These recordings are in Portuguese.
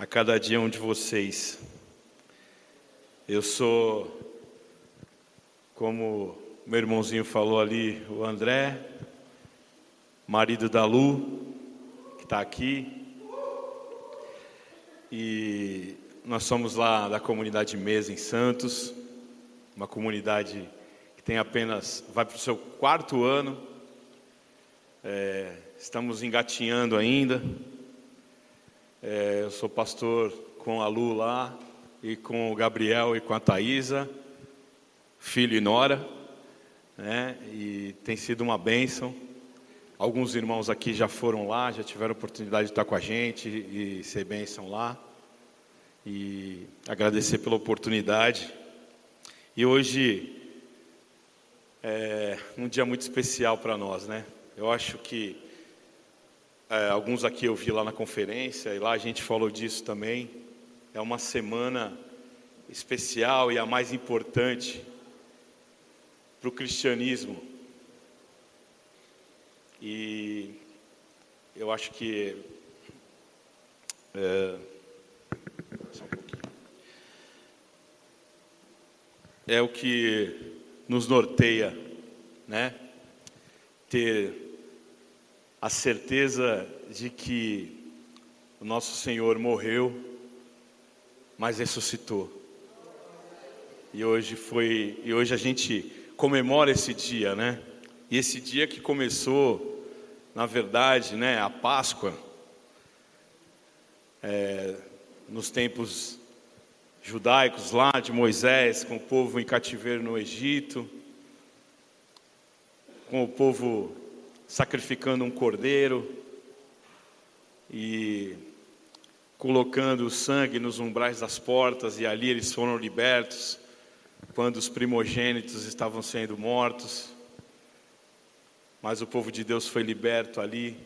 a cada dia um de vocês. Eu sou, como meu irmãozinho falou ali, o André, marido da Lu, que está aqui. E nós somos lá da comunidade Mesa em Santos, uma comunidade que tem vai para o seu 4º ano. Estamos engatinhando ainda. Eu sou pastor com a Lu lá, e com o Gabriel e com a Thaisa, filho e nora, né? E tem sido uma bênção. Alguns irmãos aqui já foram lá, já tiveram a oportunidade de estar com a gente e ser bênção lá. E agradecer pela oportunidade. E hoje é um dia muito especial para nós, né? Eu acho que alguns aqui eu vi lá na conferência, e lá a gente falou disso também. É uma semana especial e a mais importante para o cristianismo. E eu acho que só um pouquinho. É o que nos norteia, né? Ter a certeza de que o nosso Senhor morreu, mas ressuscitou. E hoje a gente comemora esse dia, né? E esse dia que começou, na verdade, né, a Páscoa, nos tempos judaicos lá de Moisés, com o povo em cativeiro no Egito, com o povo sacrificando um cordeiro e colocando o sangue nos umbrais das portas, e ali eles foram libertos quando os primogênitos estavam sendo mortos. Mas o povo de Deus foi liberto ali.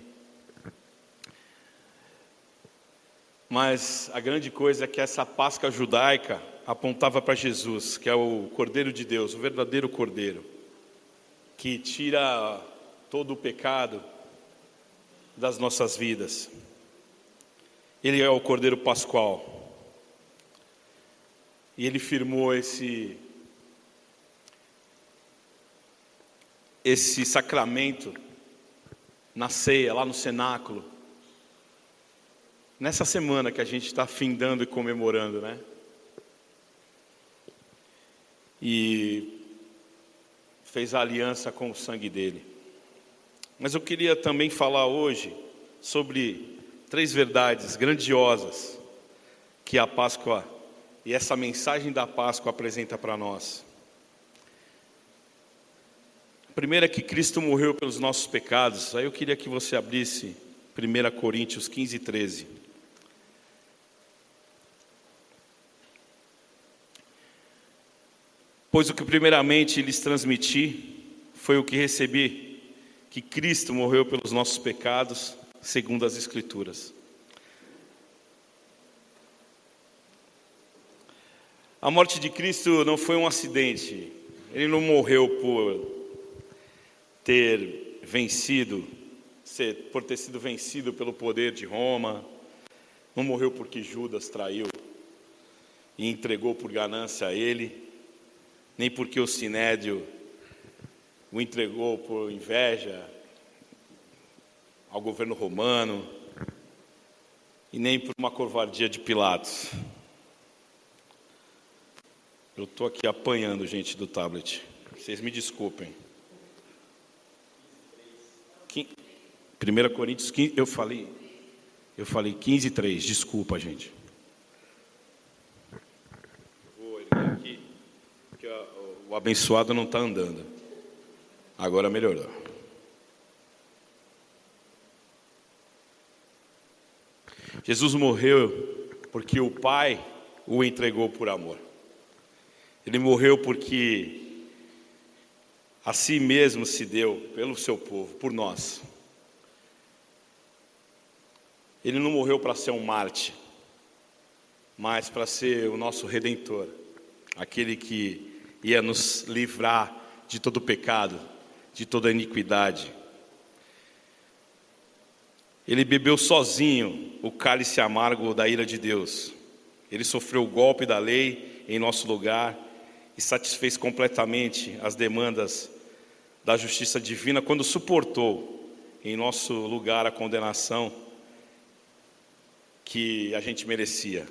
Mas a grande coisa é que essa Páscoa judaica apontava para Jesus, que é o Cordeiro de Deus, o verdadeiro Cordeiro, que tira todo o pecado das nossas vidas. Ele é o Cordeiro Pascual. E ele firmou esse sacramento na ceia, lá no cenáculo, nessa semana que a gente está findando e comemorando, né? E fez a aliança com o sangue dele. Mas eu queria também falar hoje sobre 3 verdades grandiosas que a Páscoa e essa mensagem da Páscoa apresenta para nós. A primeira é que Cristo morreu pelos nossos pecados. Aí eu queria que você abrisse 1 Coríntios 15, 13. Pois o que primeiramente lhes transmiti foi o que recebi, que Cristo morreu pelos nossos pecados, segundo as Escrituras. A morte de Cristo não foi um acidente. Ele não morreu por ter sido vencido pelo poder de Roma. Não morreu porque Judas traiu e entregou por ganância a ele, nem porque o Sinédrio o entregou por inveja ao governo romano, e nem por uma covardia de Pilatos. Eu estou aqui apanhando, gente, do tablet. Vocês me desculpem. 1 Coríntios 15, eu falei 15, 3, desculpa, gente. Vou erguer aqui, porque o abençoado não está andando. Agora melhorou. Jesus morreu porque o Pai o entregou por amor. Ele morreu porque a si mesmo se deu pelo seu povo, por nós. Ele não morreu para ser um mártir, mas para ser o nosso Redentor, aquele que ia nos livrar de todo pecado, de toda iniquidade. Ele bebeu sozinho o cálice amargo da ira de Deus. Ele sofreu o golpe da lei em nosso lugar e satisfez completamente as demandas da justiça divina quando suportou em nosso lugar a condenação que a gente merecia.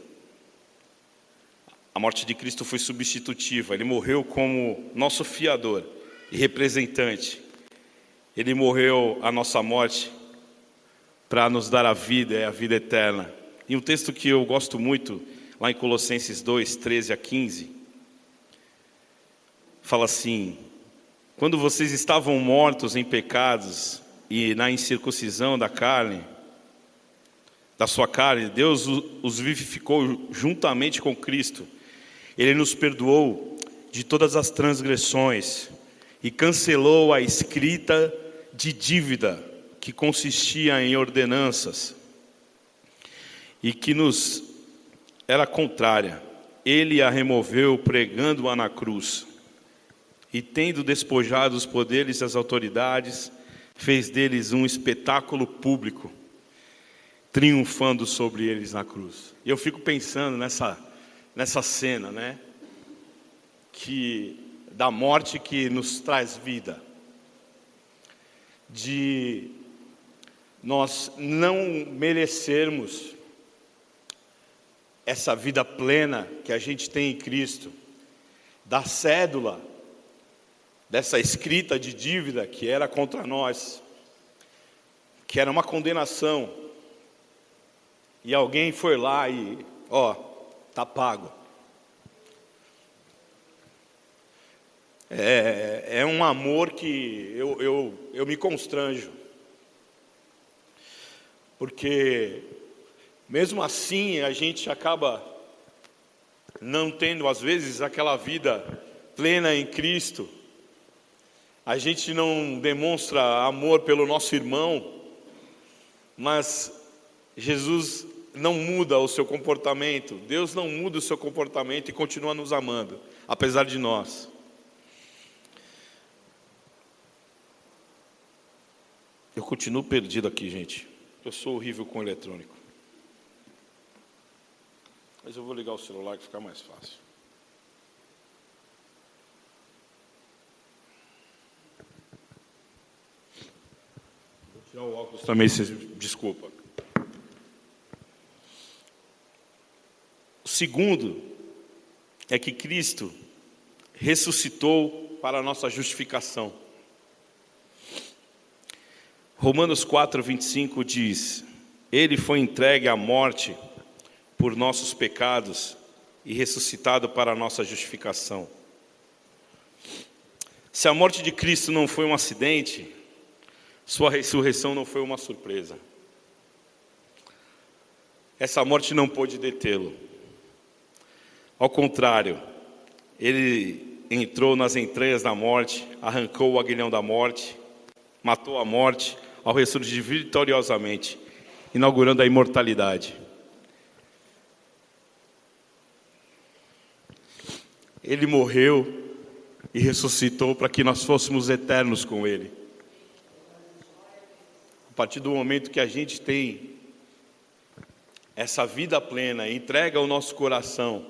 A morte de Cristo foi substitutiva. Ele morreu como nosso fiador e representante. Ele morreu a nossa morte para nos dar a vida eterna. E um texto que eu gosto muito, lá em Colossenses 2, 13 a 15, fala assim: quando vocês estavam mortos em pecados e na incircuncisão da sua carne, Deus os vivificou juntamente com Cristo. Ele nos perdoou de todas as transgressões e cancelou a escrita de dívida que consistia em ordenanças e que nos era contrária. Ele a removeu pregando-a na cruz e, tendo despojado os poderes e as autoridades, fez deles um espetáculo público, triunfando sobre eles na cruz. E eu fico pensando nessa cena, né? Da morte que nos traz vida, de nós não merecermos essa vida plena que a gente tem em Cristo, da cédula, dessa escrita de dívida que era contra nós, que era uma condenação, e alguém foi lá e, tá pago. É um amor que eu me constranjo, porque mesmo assim a gente acaba não tendo às vezes aquela vida plena em Cristo. A gente não demonstra amor pelo nosso irmão, mas Jesus não muda o seu comportamento, Deus não muda o seu comportamento e continua nos amando, apesar de nós. Eu continuo perdido aqui, gente. Eu sou horrível com eletrônico. Mas eu vou ligar o celular que fica mais fácil. Vou tirar o óculos também, desculpa. O segundo é que Cristo ressuscitou para a nossa justificação. Romanos 4, 25 diz: Ele foi entregue à morte por nossos pecados e ressuscitado para a nossa justificação. Se a morte de Cristo não foi um acidente, sua ressurreição não foi uma surpresa. Essa morte não pôde detê-lo. Ao contrário, ele entrou nas entranhas da morte, arrancou o aguilhão da morte, matou a morte, ao ressurgir vitoriosamente, inaugurando a imortalidade. Ele morreu e ressuscitou para que nós fôssemos eternos com Ele. A partir do momento que a gente tem essa vida plena, entrega o nosso coração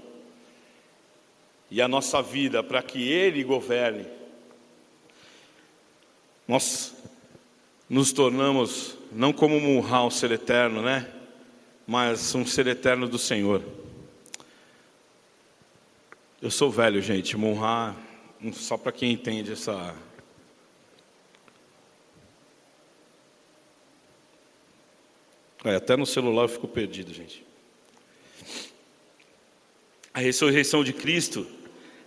e a nossa vida para que Ele governe, nós nos tornamos, não como Munhá, um ser eterno, né? Mas um ser eterno do Senhor. Eu sou velho, gente. Munhá, só para quem entende essa... até no celular eu fico perdido, gente. A ressurreição de Cristo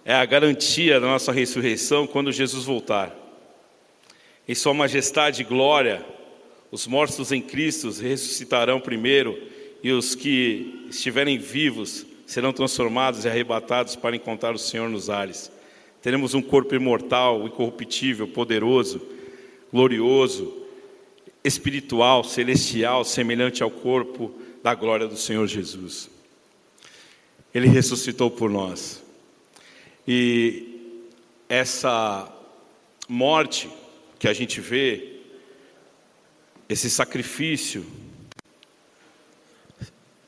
é a garantia da nossa ressurreição quando Jesus voltar. Em sua majestade e glória, os mortos em Cristo ressuscitarão primeiro, e os que estiverem vivos serão transformados e arrebatados para encontrar o Senhor nos ares. Teremos um corpo imortal, incorruptível, poderoso, glorioso, espiritual, celestial, semelhante ao corpo da glória do Senhor Jesus. Ele ressuscitou por nós. E essa morte que a gente vê, esse sacrifício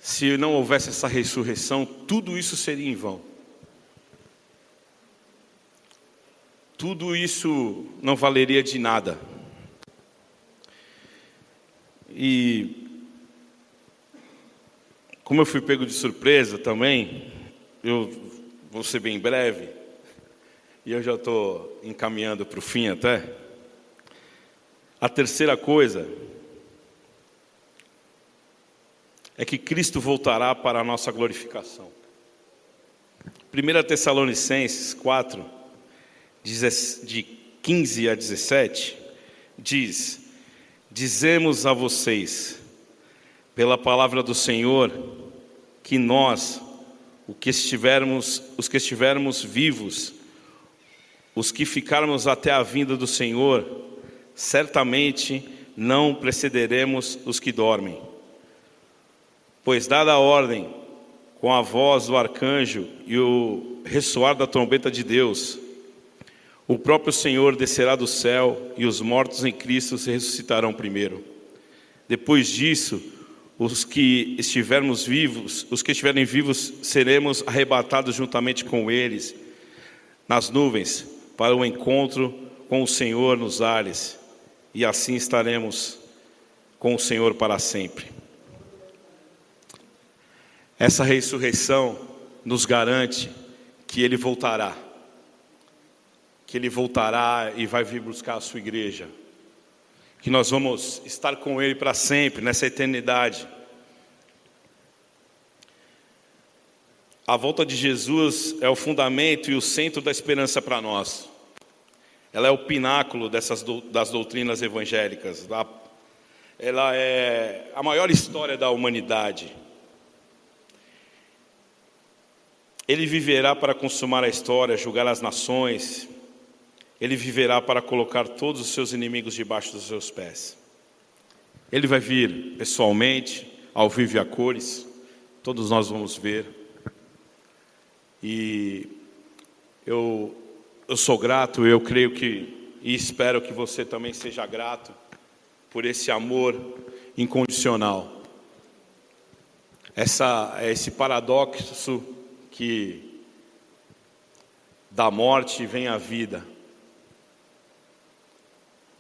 se não houvesse essa ressurreição, tudo isso seria em vão. Tudo isso não valeria de nada. E como eu fui pego de surpresa também, eu vou ser bem breve, e eu já estou encaminhando para o fim até. A terceira coisa é que Cristo voltará para a nossa glorificação. 1 Tessalonicenses 4, de 15 a 17, diz: dizemos a vocês, pela palavra do Senhor, que nós, os que estivermos vivos, os que ficarmos até a vinda do Senhor, certamente não precederemos os que dormem. Pois dada a ordem, com a voz do arcanjo e o ressoar da trombeta de Deus, o próprio Senhor descerá do céu e os mortos em Cristo se ressuscitarão primeiro. Depois disso, os que estiverem vivos, seremos arrebatados juntamente com eles nas nuvens para o encontro com o Senhor nos ares, e assim estaremos com o Senhor para sempre. Essa ressurreição nos garante que Ele voltará. Que Ele voltará e vai vir buscar a sua igreja. Que nós vamos estar com Ele para sempre, nessa eternidade. A volta de Jesus é o fundamento e o centro da esperança para nós. Ela é o pináculo das doutrinas evangélicas. Ela é a maior história da humanidade. Ele viverá para consumar a história, julgar as nações. Ele viverá para colocar todos os seus inimigos debaixo dos seus pés. Ele vai vir pessoalmente, ao vivo e a cores. Todos nós vamos ver. E eu sou grato, eu creio e espero que você também seja grato por esse amor incondicional. Esse paradoxo que da morte vem a vida,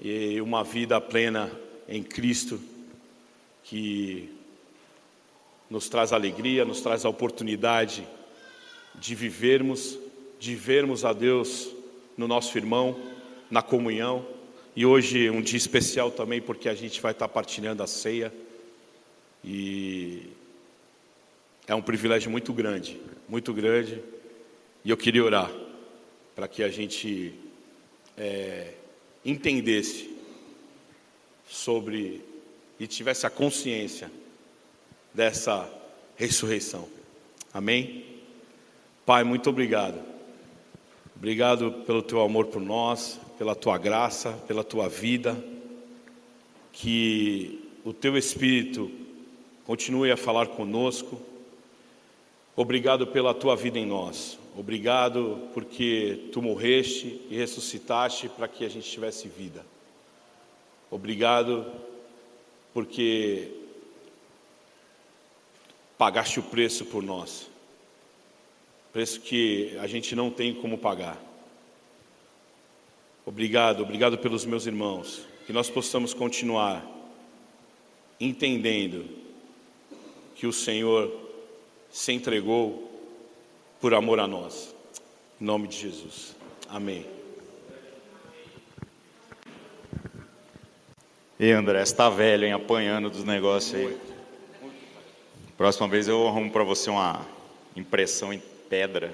e uma vida plena em Cristo, que nos traz alegria, nos traz a oportunidade de vermos a Deus no nosso irmão, na comunhão. E hoje é um dia especial também, porque a gente vai estar partilhando a ceia, e é um privilégio muito grande, e eu queria orar para que a gente entendesse sobre e tivesse a consciência dessa ressurreição. Amém? Pai, muito obrigado. Obrigado pelo Teu amor por nós, pela Tua graça, pela Tua vida. Que o Teu Espírito continue a falar conosco. Obrigado pela Tua vida em nós. Obrigado porque Tu morreste e ressuscitaste para que a gente tivesse vida. Obrigado porque pagaste o preço por nós. Preço que a gente não tem como pagar. Obrigado pelos meus irmãos. Que nós possamos continuar entendendo que o Senhor se entregou por amor a nós. Em nome de Jesus. Amém. E André, você tá velho, hein? Apanhando dos negócios aí. Próxima vez eu arrumo para você uma impressão em pedra.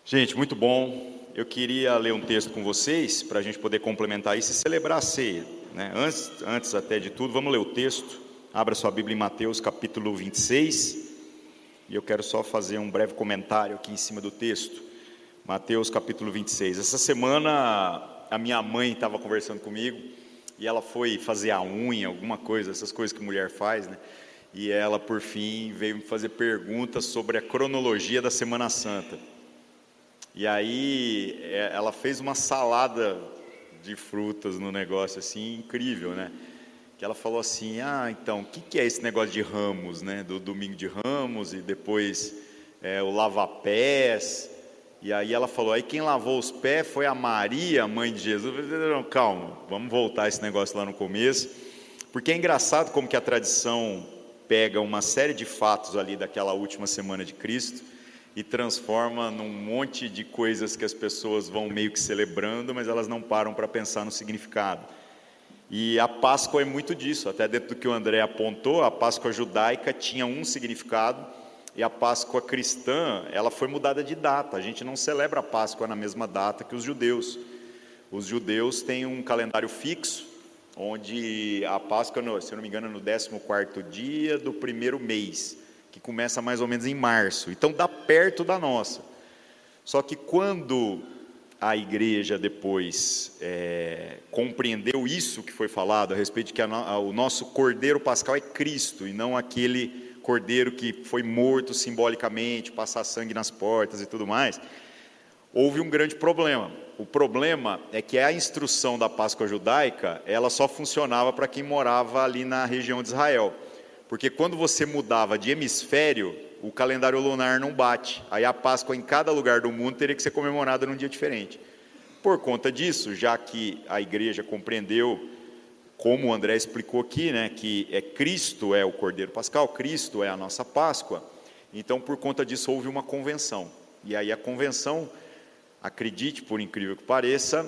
Gente, muito bom. Eu queria ler um texto com vocês para a gente poder complementar isso e celebrar a ceia, né? Antes até de tudo, vamos ler o texto. Abra sua Bíblia em Mateus capítulo 26. E eu quero só fazer um breve comentário aqui em cima do texto. Mateus capítulo 26. Essa semana a minha mãe estava conversando comigo e ela foi fazer a unha, alguma coisa, essas coisas que mulher faz, né? E ela, por fim, veio me fazer perguntas sobre a cronologia da Semana Santa. E aí ela fez uma salada de frutas no negócio, assim, incrível, né? que ela falou assim: então, o que é esse negócio de ramos, né? Do domingo de Ramos e depois o lava-pés. E aí ela falou, aí quem lavou os pés foi a Maria, mãe de Jesus. Eu falei, não, calma, vamos voltar esse negócio lá no começo, porque é engraçado como que a tradição pega uma série de fatos ali daquela última semana de Cristo e transforma num monte de coisas que as pessoas vão meio que celebrando, mas elas não param para pensar no significado. E a Páscoa é muito disso, até dentro do que o André apontou, a Páscoa judaica tinha um significado, e a Páscoa cristã, ela foi mudada de data. A gente não celebra a Páscoa na mesma data que os judeus. Os judeus têm um calendário fixo, onde a Páscoa, se eu não me engano, é no 14º dia do primeiro mês, que começa mais ou menos em março. Então dá perto da nossa. Só que quando a igreja depois compreendeu isso que foi falado, a respeito de que o nosso Cordeiro Pascal é Cristo, e não aquele Cordeiro que foi morto simbolicamente, passar sangue nas portas e tudo mais, houve um grande problema. O problema é que a instrução da Páscoa judaica, ela só funcionava para quem morava ali na região de Israel, porque quando você mudava de hemisfério, o calendário lunar não bate, aí a Páscoa em cada lugar do mundo teria que ser comemorada num dia diferente. Por conta disso, já que a igreja compreendeu, como o André explicou aqui, né, que Cristo é o Cordeiro Pascal, Cristo é a nossa Páscoa, então por conta disso houve uma convenção, e aí a convenção, acredite, por incrível que pareça,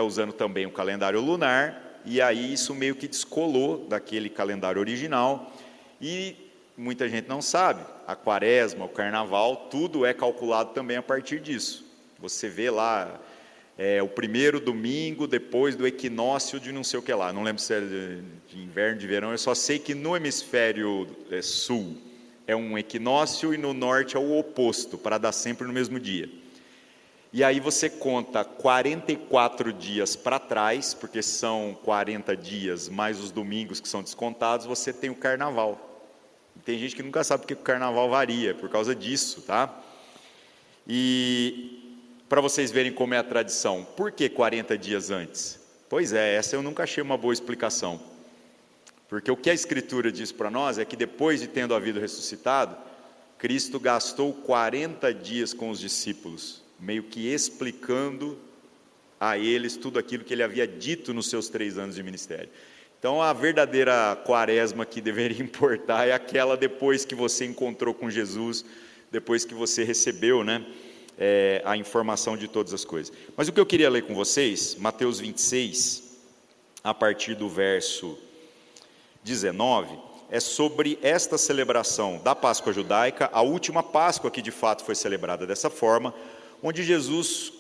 usando também o calendário lunar, e aí isso meio que descolou daquele calendário original, e muita gente não sabe, a quaresma, o carnaval, tudo é calculado também a partir disso. Você vê lá, o primeiro domingo depois do equinócio de não sei o que lá, não lembro se é de inverno, de verão, eu só sei que no hemisfério sul é um equinócio e no norte é o oposto, para dar sempre no mesmo dia. E aí você conta 44 dias para trás, porque são 40 dias mais os domingos que são descontados, você tem o carnaval. Tem gente que nunca sabe porque o carnaval varia, por causa disso, tá? E para vocês verem como é a tradição, por que 40 dias antes? Pois essa eu nunca achei uma boa explicação. Porque o que a Escritura diz para nós é que depois de tendo havido ressuscitado, Cristo gastou 40 dias com os discípulos, meio que explicando a eles tudo aquilo que ele havia dito nos seus 3 anos de ministério. Então a verdadeira quaresma que deveria importar é aquela depois que você encontrou com Jesus, depois que você recebeu, né, a informação de todas as coisas. Mas o que eu queria ler com vocês, Mateus 26, a partir do verso 19, é sobre esta celebração da Páscoa judaica, a última Páscoa que de fato foi celebrada dessa forma, onde Jesus,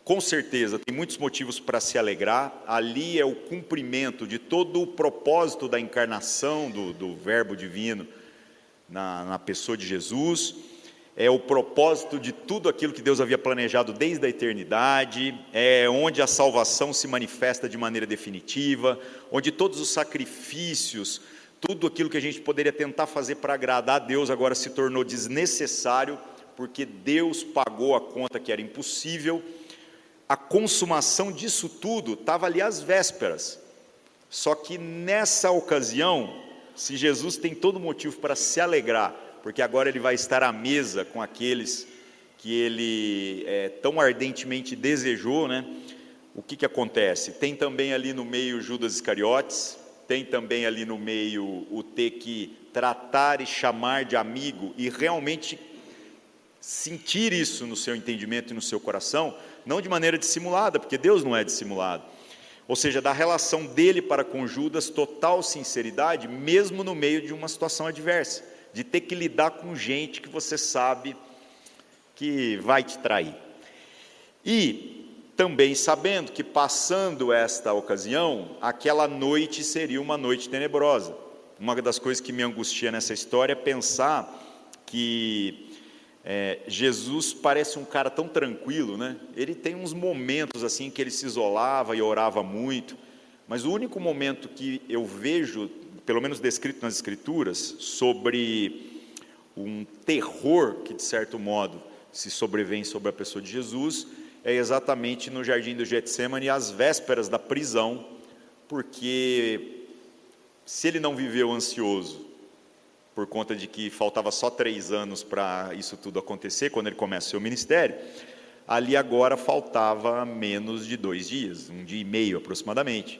com certeza, tem muitos motivos para se alegrar. Ali é o cumprimento de todo o propósito da encarnação do Verbo divino na pessoa de Jesus, é o propósito de tudo aquilo que Deus havia planejado desde a eternidade, é onde a salvação se manifesta de maneira definitiva, onde todos os sacrifícios, tudo aquilo que a gente poderia tentar fazer para agradar a Deus agora se tornou desnecessário, porque Deus pagou a conta que era impossível. A consumação disso tudo estava ali às vésperas, só que nessa ocasião, se Jesus tem todo motivo para se alegrar, porque agora ele vai estar à mesa com aqueles que ele tão ardentemente desejou, né? O que acontece? Tem também ali no meio Judas Iscariotes, tem também ali no meio o ter que tratar e chamar de amigo, e realmente sentir isso no seu entendimento e no seu coração, não de maneira dissimulada, porque Deus não é dissimulado, ou seja, da relação dele para com Judas, total sinceridade, mesmo no meio de uma situação adversa, de ter que lidar com gente que você sabe que vai te trair. E também sabendo que passando esta ocasião, aquela noite seria uma noite tenebrosa. Uma das coisas que me angustia nessa história é pensar que Jesus parece um cara tão tranquilo, né? Ele tem uns momentos assim que ele se isolava e orava muito, mas o único momento que eu vejo, pelo menos descrito nas Escrituras, sobre um terror que de certo modo se sobrevém sobre a pessoa de Jesus, é exatamente no jardim do Getsemane, às vésperas da prisão, porque se ele não viveu ansioso, por conta de que faltava só 3 anos para isso tudo acontecer, quando ele começa o seu ministério, ali agora faltava menos de 2 dias, 1 dia e meio aproximadamente.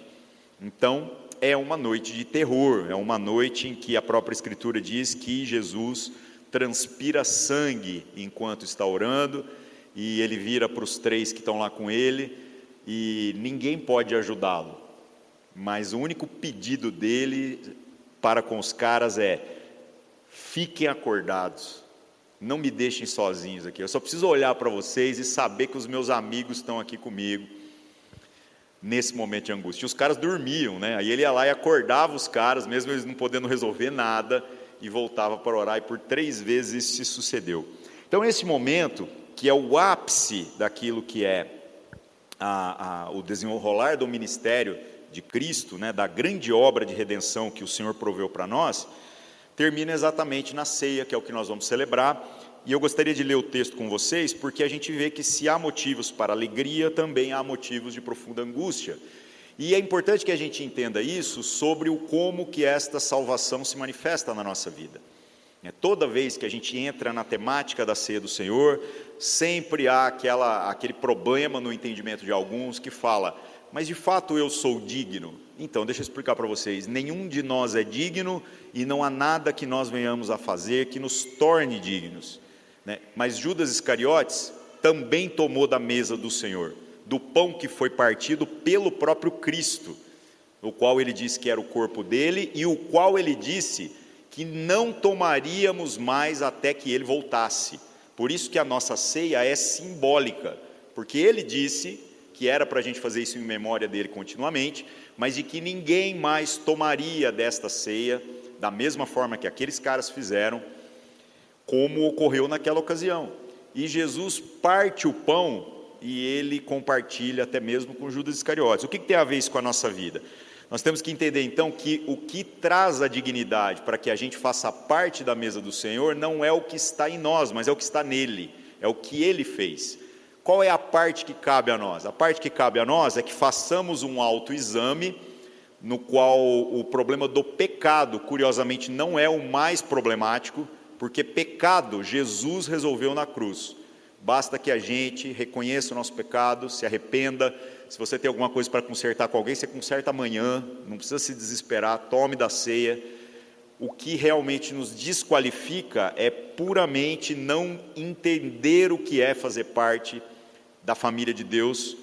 Então, é uma noite de terror, é uma noite em que a própria Escritura diz que Jesus transpira sangue enquanto está orando, e ele vira para os 3 que estão lá com ele, e ninguém pode ajudá-lo, mas o único pedido dele para com os caras é: fiquem acordados, não me deixem sozinhos aqui, eu só preciso olhar para vocês e saber que os meus amigos estão aqui comigo, nesse momento de angústia. E os caras dormiam, né? Aí ele ia lá e acordava os caras, mesmo eles não podendo resolver nada, e voltava para orar, e por 3 vezes isso se sucedeu. Então esse momento, que é o ápice daquilo que é o desenrolar do ministério de Cristo, né, da grande obra de redenção que o Senhor proveu para nós, termina exatamente na ceia, que é o que nós vamos celebrar. E eu gostaria de ler o texto com vocês, porque a gente vê que se há motivos para alegria, também há motivos de profunda angústia. E é importante que a gente entenda isso sobre o como que esta salvação se manifesta na nossa vida. Toda vez que a gente entra na temática da ceia do Senhor, sempre há aquele problema no entendimento de alguns que fala: mas de fato eu sou digno? Então, deixa eu explicar para vocês: nenhum de nós é digno, e não há nada que nós venhamos a fazer que nos torne dignos, né? Mas Judas Iscariotes também tomou da mesa do Senhor, do pão que foi partido pelo próprio Cristo, o qual ele disse que era o corpo dele, e o qual ele disse que não tomaríamos mais até que ele voltasse. Por isso que a nossa ceia é simbólica, porque ele disse que era para a gente fazer isso em memória dele continuamente, mas de que ninguém mais tomaria desta ceia, da mesma forma que aqueles caras fizeram, como ocorreu naquela ocasião. E Jesus parte o pão e ele compartilha até mesmo com Judas Iscariotes. O que tem a ver isso com a nossa vida? Nós temos que entender então que o que traz a dignidade para que a gente faça parte da mesa do Senhor não é o que está em nós, mas é o que está nele, é o que ele fez. Qual é a parte que cabe a nós? A parte que cabe a nós é que façamos um autoexame, no qual o problema do pecado, curiosamente, não é o mais problemático, porque pecado Jesus resolveu na cruz. Basta que a gente reconheça o nosso pecado, se arrependa. Se você tem alguma coisa para consertar com alguém, você conserta amanhã, não precisa se desesperar, tome da ceia. O que realmente nos desqualifica é puramente não entender o que é fazer parte da família de Deus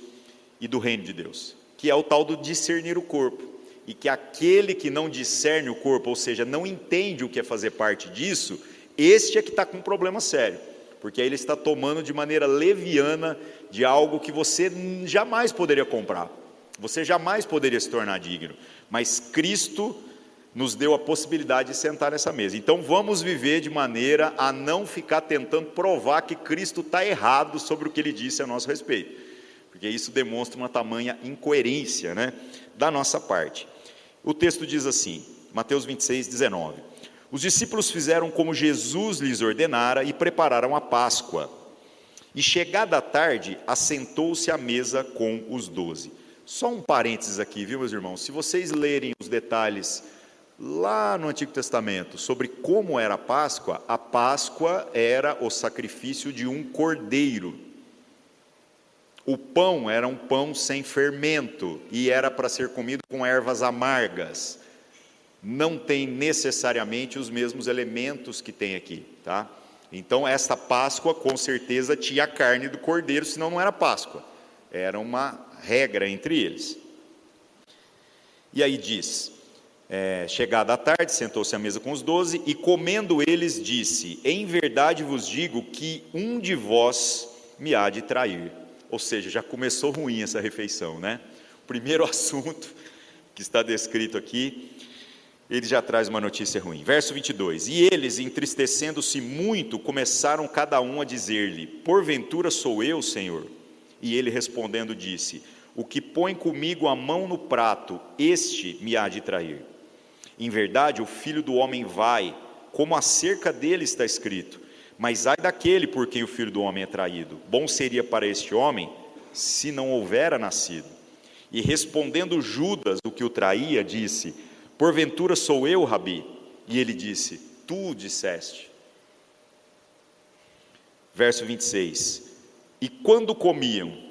e do reino de Deus, que é o tal do discernir o corpo, e que aquele que não discerne o corpo, ou seja, não entende o que é fazer parte disso, este é que está com um problema sério, porque aí ele está tomando de maneira leviana de algo que você jamais poderia comprar, você jamais poderia se tornar digno, mas Cristo nos deu a possibilidade de sentar nessa mesa. Então vamos viver de maneira a não ficar tentando provar que Cristo está errado sobre o que ele disse a nosso respeito, porque isso demonstra uma tamanha incoerência, né, da nossa parte. O texto diz assim, Mateus 26, 19: os discípulos fizeram como Jesus lhes ordenara e prepararam a Páscoa. E chegada a tarde, assentou-se à mesa com os 12. Só um parênteses aqui, viu, meus irmãos? Se vocês lerem os detalhes lá no Antigo Testamento sobre como era a Páscoa era o sacrifício de um cordeiro. O pão era um pão sem fermento e era para ser comido com ervas amargas. Não tem necessariamente os mesmos elementos que tem aqui, tá? Então esta Páscoa com certeza tinha a carne do cordeiro, senão não era Páscoa. Era uma regra entre eles. E aí diz, chegada a tarde, sentou-se à mesa com os 12, e comendo eles, disse: em verdade vos digo que um de vós me há de trair. Ou seja, já começou ruim essa refeição, né? O primeiro assunto que está descrito aqui, ele já traz uma notícia ruim. Verso 22, e eles, entristecendo-se muito, começaram cada um a dizer-lhe: porventura sou eu, Senhor? E ele respondendo disse: o que põe comigo a mão no prato, este me há de trair. Em verdade, o Filho do Homem vai, como acerca dele está escrito, mas ai daquele por quem o Filho do Homem é traído. Bom seria para este homem, se não houvera nascido. E respondendo Judas, o que o traía, disse: porventura sou eu, Rabi? E ele disse: tu o disseste. Verso 26, e quando comiam,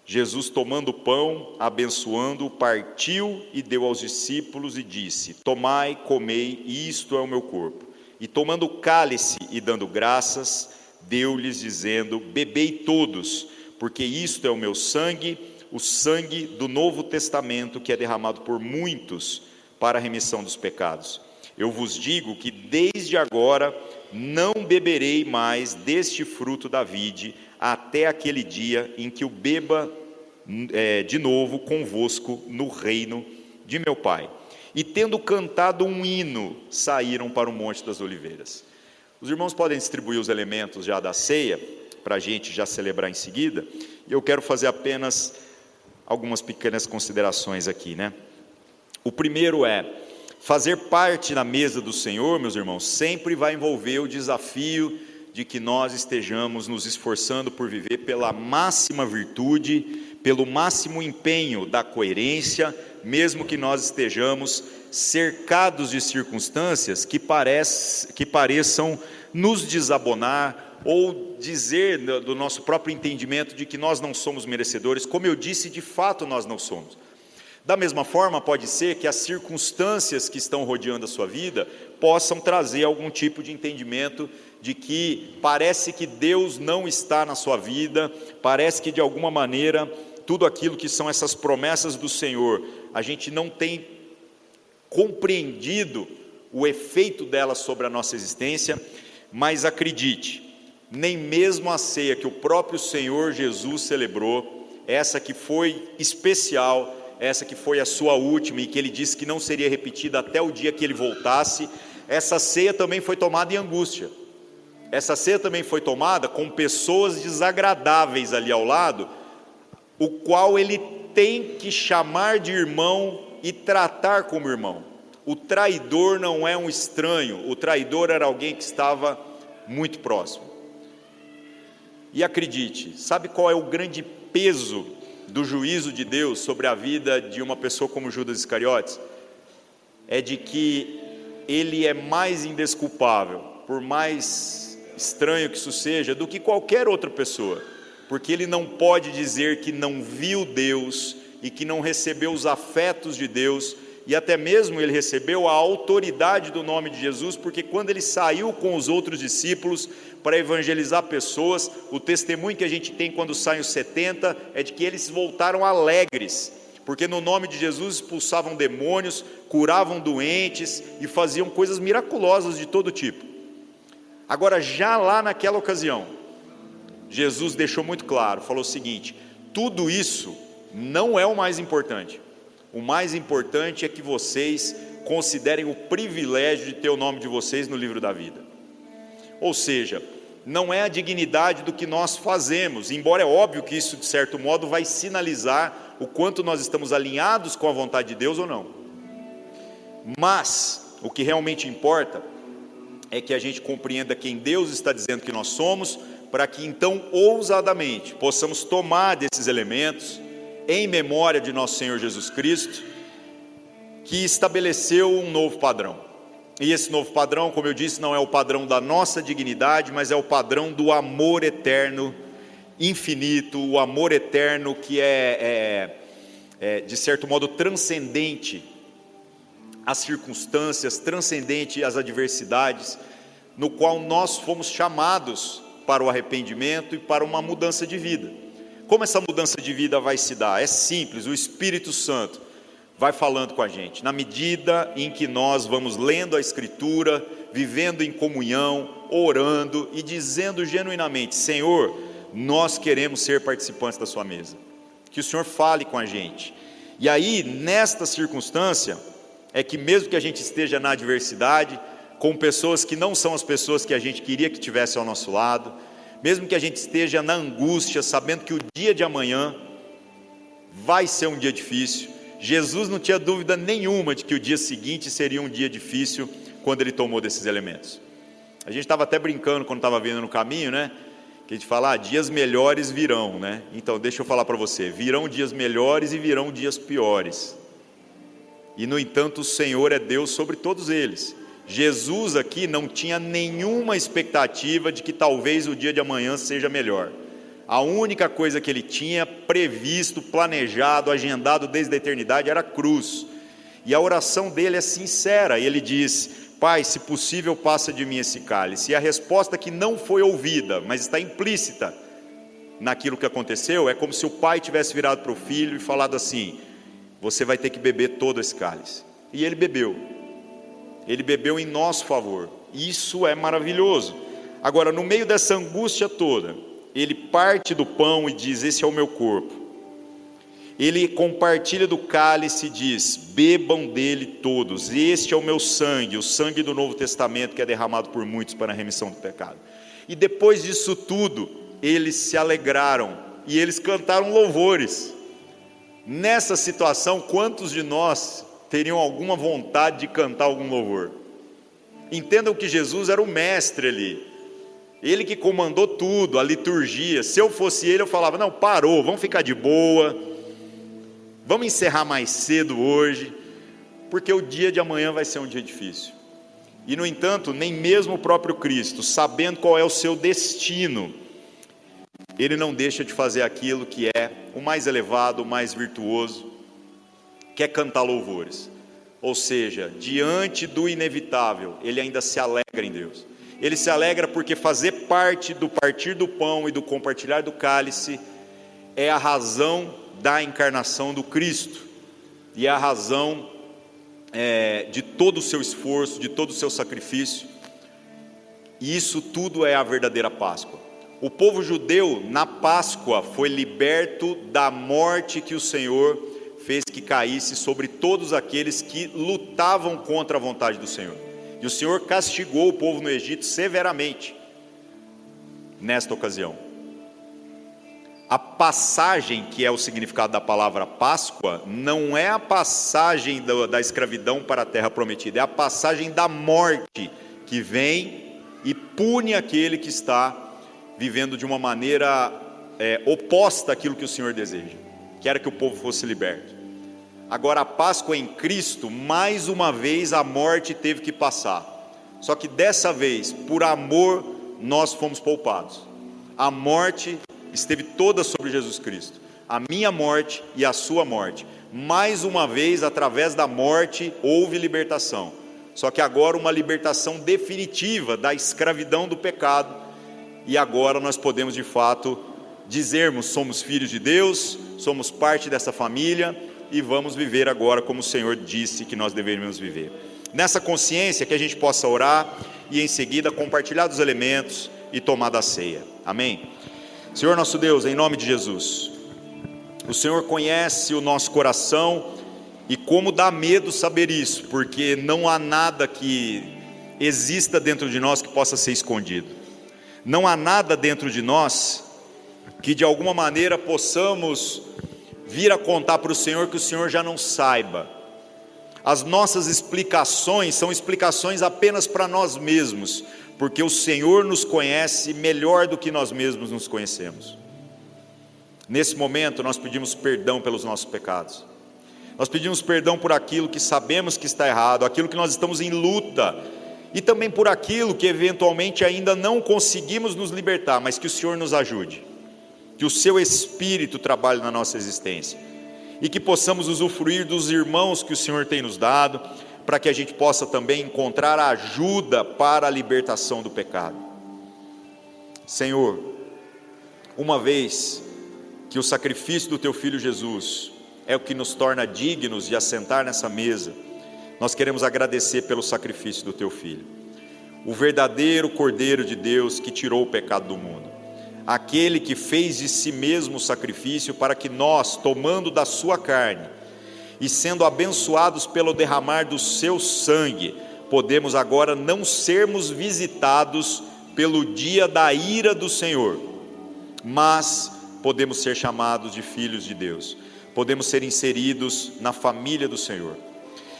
Jesus, tomando o pão, abençoando-o, partiu e deu aos discípulos e disse: tomai, comei, isto é o meu corpo. E tomando o cálice e dando graças, deu-lhes dizendo: bebei todos, porque isto é o meu sangue, o sangue do Novo Testamento, que é derramado por muitos para a remissão dos pecados. Eu vos digo que desde agora não beberei mais deste fruto da vide, até aquele dia em que o beba de novo convosco no reino de meu Pai. E tendo cantado um hino, saíram para o Monte das Oliveiras. Os irmãos podem distribuir os elementos já da ceia, para a gente já celebrar em seguida, e eu quero fazer apenas algumas pequenas considerações aqui, né? O primeiro é, fazer parte da mesa do Senhor, meus irmãos, sempre vai envolver o desafio de que nós estejamos nos esforçando por viver pela máxima virtude, pelo máximo empenho da coerência, mesmo que nós estejamos cercados de circunstâncias que pareçam nos desabonar, ou dizer do nosso próprio entendimento de que nós não somos merecedores. Como eu disse, de fato nós não somos. Da mesma forma, pode ser que as circunstâncias que estão rodeando a sua vida possam trazer algum tipo de entendimento de que parece que Deus não está na sua vida, parece que de alguma maneira tudo aquilo que são essas promessas do Senhor, a gente não tem compreendido o efeito delas sobre a nossa existência. Mas acredite, nem mesmo a ceia que o próprio Senhor Jesus celebrou, essa que foi especial, essa que foi a sua última e que ele disse que não seria repetida até o dia que ele voltasse, essa ceia também foi tomada em angústia. Essa ceia também foi tomada com pessoas desagradáveis ali ao lado, o qual ele tem que chamar de irmão e tratar como irmão. O traidor não é um estranho, o traidor era alguém que estava muito próximo. E acredite, sabe qual é o grande peso do juízo de Deus sobre a vida de uma pessoa como Judas Iscariotes? É de que ele é mais indesculpável, por mais estranho que isso seja, do que qualquer outra pessoa, porque ele não pode dizer que não viu Deus e que não recebeu os afetos de Deus, e até mesmo ele recebeu a autoridade do nome de Jesus, porque quando ele saiu com os outros discípulos para evangelizar pessoas, o testemunho que a gente tem quando saem os 70 é de que eles voltaram alegres, porque no nome de Jesus expulsavam demônios, curavam doentes e faziam coisas miraculosas de todo tipo. Agora, já lá naquela ocasião, Jesus deixou muito claro, falou o seguinte: tudo isso não é o mais importante. O mais importante é que vocês considerem o privilégio de ter o nome de vocês no livro da vida. Ou seja, não é a dignidade do que nós fazemos, embora é óbvio que isso de certo modo vai sinalizar o quanto nós estamos alinhados com a vontade de Deus ou não. Mas o que realmente importa é que a gente compreenda quem Deus está dizendo que nós somos, para que então ousadamente possamos tomar desses elementos em memória de nosso Senhor Jesus Cristo, que estabeleceu um novo padrão. E esse novo padrão, como eu disse, não é o padrão da nossa dignidade, mas é o padrão do amor eterno, infinito, o amor eterno que é de certo modo transcendente às circunstâncias, transcendente às adversidades, no qual nós fomos chamados para o arrependimento e para uma mudança de vida. Como essa mudança de vida vai se dar? É simples, o Espírito Santo vai falando com a gente, na medida em que nós vamos lendo a Escritura, vivendo em comunhão, orando e dizendo genuinamente: Senhor, nós queremos ser participantes da sua mesa, que o Senhor fale com a gente. E aí, nesta circunstância, é que mesmo que a gente esteja na adversidade, com pessoas que não são as pessoas que a gente queria que tivessem ao nosso lado, mesmo que a gente esteja na angústia, sabendo que o dia de amanhã vai ser um dia difícil, Jesus não tinha dúvida nenhuma de que o dia seguinte seria um dia difícil quando ele tomou desses elementos. A gente estava até brincando quando estava vindo no caminho, né? Que a gente fala, dias melhores virão, né? Então deixa eu falar para você, virão dias melhores e virão dias piores. e no entanto o Senhor é Deus sobre todos eles. Jesus aqui não tinha nenhuma expectativa de que talvez o dia de amanhã seja melhor. A única coisa que ele tinha previsto, planejado, agendado desde a eternidade era a cruz. E a oração dele é sincera, ele diz: Pai, se possível passa de mim esse cálice. E a resposta que não foi ouvida, mas está implícita naquilo que aconteceu, é como se o pai tivesse virado para o filho e falado assim: você vai ter que beber todo esse cálice. E ele bebeu em nosso favor. Isso é maravilhoso. Agora, no meio dessa angústia toda, ele parte do pão e diz: esse é o meu corpo. Ele compartilha do cálice e diz: bebam dele todos, este é o meu sangue, o sangue do Novo Testamento, que é derramado por muitos para a remissão do pecado. E depois disso tudo, eles se alegraram e eles cantaram louvores. Nessa situação, quantos de nós teriam alguma vontade de cantar algum louvor? Entendam que Jesus era o mestre ali, ele que comandou tudo, a liturgia. Se eu fosse ele, eu falava: não, parou, vamos ficar de boa, vamos encerrar mais cedo hoje, porque o dia de amanhã vai ser um dia difícil. E no entanto, nem mesmo o próprio Cristo, sabendo qual é o seu destino, ele não deixa de fazer aquilo que é o mais elevado, o mais virtuoso, que é cantar louvores. Ou seja, diante do inevitável, ele ainda se alegra em Deus. Ele se alegra porque fazer parte do partir do pão e do compartilhar do cálice é a razão da encarnação do Cristo, e é a razão de todo o seu esforço, de todo o seu sacrifício. E isso tudo é a verdadeira Páscoa. O povo judeu na Páscoa foi liberto da morte que o Senhor fez que caísse sobre todos aqueles que lutavam contra a vontade do Senhor. E o Senhor castigou o povo no Egito severamente nesta ocasião. A passagem, que é o significado da palavra Páscoa, não é a passagem da escravidão para a terra prometida, é a passagem da morte que vem e pune aquele que está vivendo de uma maneira oposta àquilo que o Senhor deseja, que era que o povo fosse liberto. Agora, a Páscoa em Cristo, mais uma vez a morte teve que passar, só que dessa vez, por amor, nós fomos poupados. A morte esteve toda sobre Jesus Cristo, a minha morte e a sua morte. Mais uma vez, através da morte, houve libertação, só que agora uma libertação definitiva da escravidão do pecado. E agora nós podemos de fato dizermos: somos filhos de Deus, somos parte dessa família e vamos viver agora como o Senhor disse que nós deveríamos viver. Nessa consciência, que a gente possa orar e em seguida compartilhar dos elementos e tomar da ceia. Amém? Senhor nosso Deus, em nome de Jesus, o Senhor conhece o nosso coração, e como dá medo saber isso, porque não há nada que exista dentro de nós que possa ser escondido. Não há nada dentro de nós que de alguma maneira possamos vir a contar para o Senhor que o Senhor já não saiba. As nossas explicações são explicações apenas para nós mesmos, porque o Senhor nos conhece melhor do que nós mesmos nos conhecemos. Nesse momento nós pedimos perdão pelos nossos pecados. Nós pedimos perdão por aquilo que sabemos que está errado, aquilo que nós estamos em luta, e também por aquilo que eventualmente ainda não conseguimos nos libertar, mas que o Senhor nos ajude, que o seu Espírito trabalhe na nossa existência, e que possamos usufruir dos irmãos que o Senhor tem nos dado, para que a gente possa também encontrar ajuda para a libertação do pecado. Senhor, uma vez que o sacrifício do teu Filho Jesus é o que nos torna dignos de assentar nessa mesa, nós queremos agradecer pelo sacrifício do teu Filho, o verdadeiro Cordeiro de Deus que tirou o pecado do mundo, aquele que fez de si mesmo o sacrifício para que nós, tomando da sua carne e sendo abençoados pelo derramar do seu sangue, podemos agora não sermos visitados pelo dia da ira do Senhor, mas podemos ser chamados de filhos de Deus, podemos ser inseridos na família do Senhor.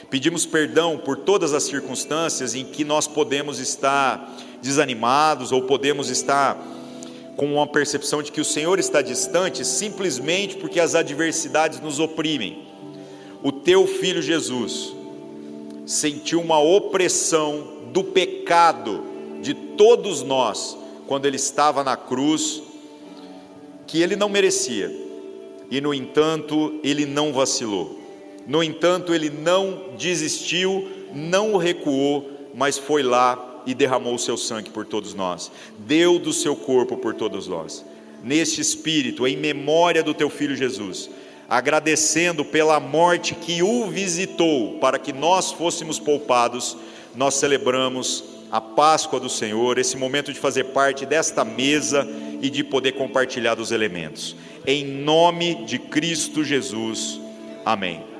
Pedimos perdão por todas as circunstâncias em que nós podemos estar desanimados, ou podemos estar com uma percepção de que o Senhor está distante, simplesmente porque as adversidades nos oprimem. o teu filho Jesus sentiu uma opressão do pecado de todos nós, quando ele estava na cruz, que ele não merecia, e no entanto ele não vacilou, no entanto ele não desistiu, não recuou, mas foi lá e derramou o seu sangue por todos nós, deu do seu corpo por todos nós. Neste espírito, em memória do teu filho Jesus, agradecendo pela morte que o visitou, para que nós fôssemos poupados, nós celebramos a Páscoa do Senhor, esse momento de fazer parte desta mesa e de poder compartilhar dos elementos. Em nome de Cristo Jesus, amém.